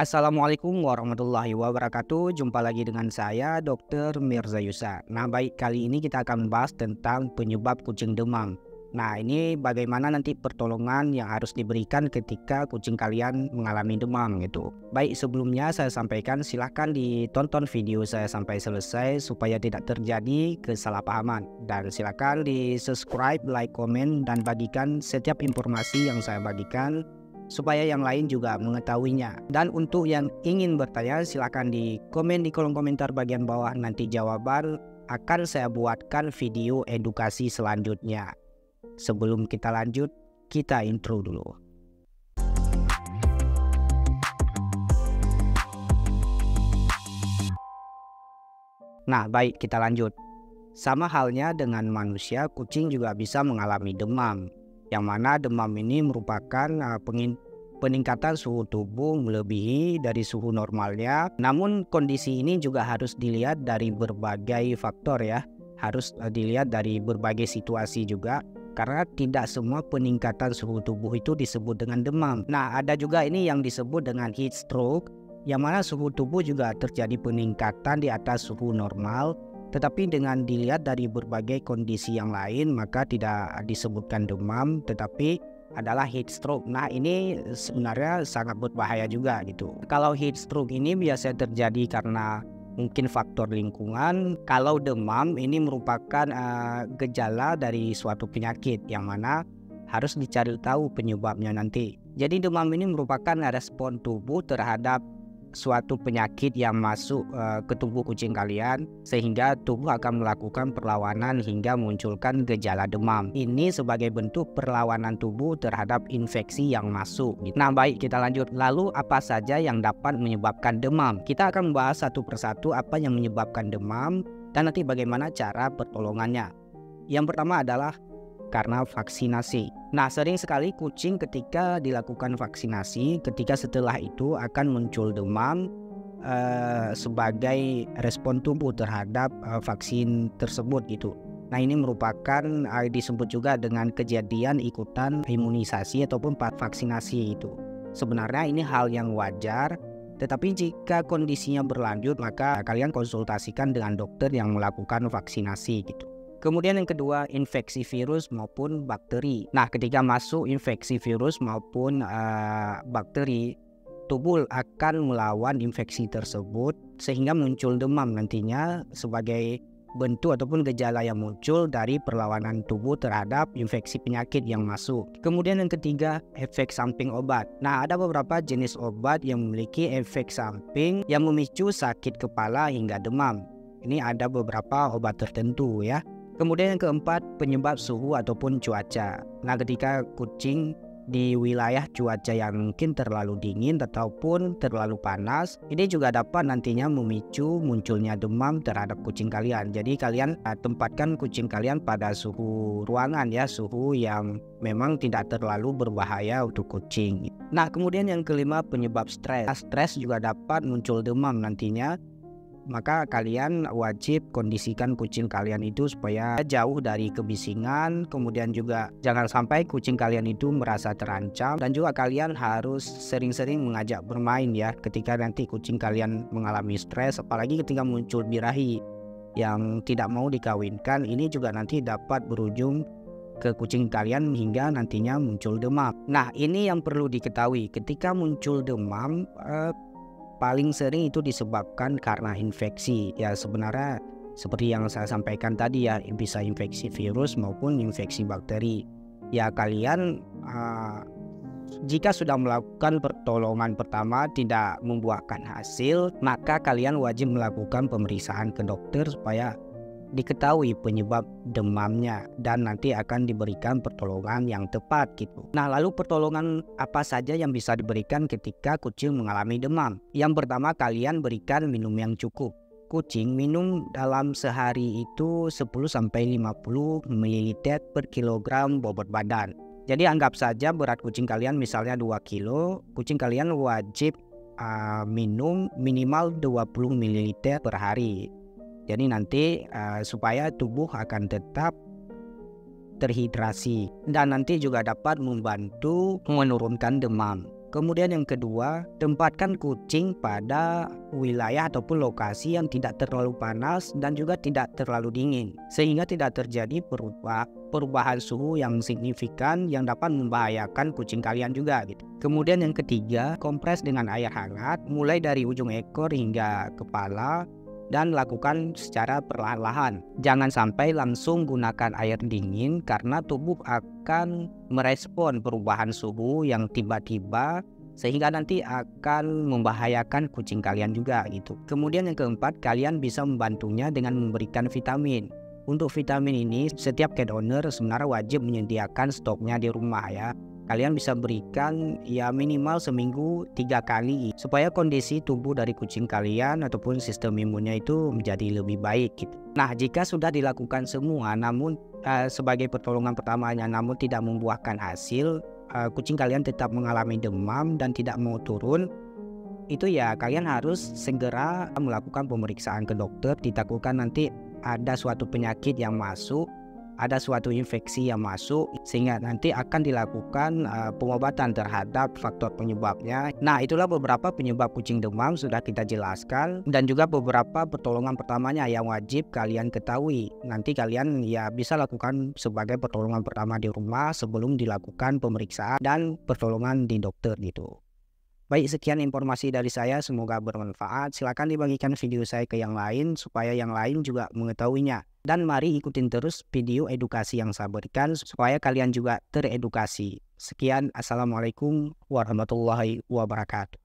Assalamualaikum warahmatullahi wabarakatuh. Jumpa lagi dengan saya Dr. Mirza Yusa. Nah, baik, kali ini kita akan bahas tentang penyebab kucing demam. Nah, ini bagaimana nanti pertolongan yang harus diberikan ketika kucing kalian mengalami demam gitu. Baik, sebelumnya saya sampaikan silahkan ditonton video saya sampai selesai supaya tidak terjadi kesalahpahaman. Dan silahkan di subscribe, like, komen, dan bagikan setiap informasi yang saya bagikan supaya yang lain juga mengetahuinya. Dan untuk yang ingin bertanya silahkan di komen di kolom komentar bagian bawah, nanti jawaban akan saya buatkan video edukasi selanjutnya. Sebelum kita lanjut, kita intro dulu. Nah, baik, kita lanjut. Sama halnya dengan manusia, kucing juga bisa mengalami demam. Yang mana demam ini merupakan peningkatan suhu tubuh melebihi dari suhu normalnya. Namun kondisi ini juga harus dilihat dari berbagai faktor ya. Harus dilihat dari berbagai situasi juga. Karena tidak semua peningkatan suhu tubuh itu disebut dengan demam. Nah, ada juga ini yang disebut dengan heat stroke, yang mana suhu tubuh juga terjadi peningkatan di atas suhu normal. Tetapi dengan dilihat dari berbagai kondisi yang lain, maka tidak disebutkan demam, tetapi adalah heat stroke. Nah, ini sebenarnya sangat berbahaya juga gitu. Kalau heat stroke ini biasa terjadi karena mungkin faktor lingkungan. Kalau demam ini merupakan gejala dari suatu penyakit yang mana harus dicari tahu penyebabnya nanti. Jadi demam ini merupakan respon tubuh terhadap suatu penyakit yang masuk ke tubuh kucing kalian, sehingga tubuh akan melakukan perlawanan hingga munculkan gejala demam. Ini sebagai bentuk perlawanan tubuh terhadap infeksi yang masuk. Nah, baik, kita lanjut. Lalu apa saja yang dapat menyebabkan demam? Kita akan membahas satu persatu apa yang menyebabkan demam dan nanti bagaimana cara pertolongannya. Yang pertama adalah karena vaksinasi. Nah, sering sekali kucing ketika dilakukan vaksinasi, ketika setelah itu akan muncul demam sebagai respon tubuh terhadap vaksin tersebut gitu. Nah, ini merupakan disebut juga dengan kejadian ikutan imunisasi ataupun vaksinasi itu. Sebenarnya ini hal yang wajar, tetapi jika kondisinya berlanjut maka kalian konsultasikan dengan dokter yang melakukan vaksinasi gitu. Kemudian yang kedua, infeksi virus maupun bakteri. Nah, ketika masuk infeksi virus maupun bakteri, tubuh akan melawan infeksi tersebut sehingga muncul demam nantinya sebagai bentuk ataupun gejala yang muncul dari perlawanan tubuh terhadap infeksi penyakit yang masuk. Kemudian yang ketiga, efek samping obat. Nah, ada beberapa jenis obat yang memiliki efek samping yang memicu sakit kepala hingga demam. Ini ada beberapa obat tertentu ya. Kemudian yang keempat, penyebab suhu ataupun cuaca. Nah, ketika kucing di wilayah cuaca yang mungkin terlalu dingin ataupun terlalu panas, ini juga dapat nantinya memicu munculnya demam terhadap kucing kalian. Jadi kalian tempatkan kucing kalian pada suhu ruangan ya, suhu yang memang tidak terlalu berbahaya untuk kucing. Nah, kemudian yang kelima, penyebab stres. Stres juga dapat muncul demam nantinya. Maka kalian wajib kondisikan kucing kalian itu supaya jauh dari kebisingan. Kemudian juga jangan sampai kucing kalian itu merasa terancam. Dan juga kalian harus sering-sering mengajak bermain ya ketika nanti kucing kalian mengalami stres. Apalagi ketika muncul birahi yang tidak mau dikawinkan, ini juga nanti dapat berujung ke kucing kalian hingga nantinya muncul demam. Nah, ini yang perlu diketahui. Ketika muncul demam, paling sering itu disebabkan karena infeksi. Ya, sebenarnya seperti yang saya sampaikan tadi ya, bisa infeksi virus maupun infeksi bakteri. Ya, kalian jika sudah melakukan pertolongan pertama tidak membuahkan hasil, maka kalian wajib melakukan pemeriksaan ke dokter supaya diketahui penyebab demamnya dan nanti akan diberikan pertolongan yang tepat gitu. Nah, lalu pertolongan apa saja yang bisa diberikan ketika kucing mengalami demam? Yang pertama, kalian berikan minum yang cukup. Kucing minum dalam sehari itu 10-50 ml per kilogram bobot badan. Jadi anggap saja berat kucing kalian misalnya 2 kilo, kucing kalian wajib minum minimal 20 ml per hari. Jadi nanti supaya tubuh akan tetap terhidrasi dan nanti juga dapat membantu menurunkan demam. Kemudian yang kedua, tempatkan kucing pada wilayah ataupun lokasi yang tidak terlalu panas dan juga tidak terlalu dingin, sehingga tidak terjadi perubahan suhu yang signifikan yang dapat membahayakan kucing kalian juga gitu. Kemudian yang ketiga, kompres dengan air hangat mulai dari ujung ekor hingga kepala dan lakukan secara perlahan-lahan. Jangan sampai langsung gunakan air dingin karena tubuh akan merespon perubahan suhu yang tiba-tiba sehingga nanti akan membahayakan kucing kalian juga gitu. Kemudian yang keempat, kalian bisa membantunya dengan memberikan vitamin. Untuk vitamin ini setiap cat owner sebenarnya wajib menyediakan stoknya di rumah ya. Kalian bisa berikan ya minimal seminggu 3 kali supaya kondisi tubuh dari kucing kalian ataupun sistem imunnya itu menjadi lebih baik gitu. Nah, jika sudah dilakukan semua namun sebagai pertolongan pertamanya namun tidak membuahkan hasil, kucing kalian tetap mengalami demam dan tidak mau turun, itu ya kalian harus segera melakukan pemeriksaan ke dokter. Ditakutkan nanti ada suatu penyakit yang masuk, ada suatu infeksi yang masuk, sehingga nanti akan dilakukan pengobatan terhadap faktor penyebabnya. Nah, itulah beberapa penyebab kucing demam sudah kita jelaskan, dan juga beberapa pertolongan pertamanya yang wajib kalian ketahui. Nanti kalian ya bisa lakukan sebagai pertolongan pertama di rumah sebelum dilakukan pemeriksaan dan pertolongan di dokter gitu. Baik, sekian informasi dari saya, semoga bermanfaat. Silakan dibagikan video saya ke yang lain supaya yang lain juga mengetahuinya. Dan mari ikutin terus video edukasi yang saya berikan supaya kalian juga teredukasi. Sekian, Assalamualaikum warahmatullahi wabarakatuh.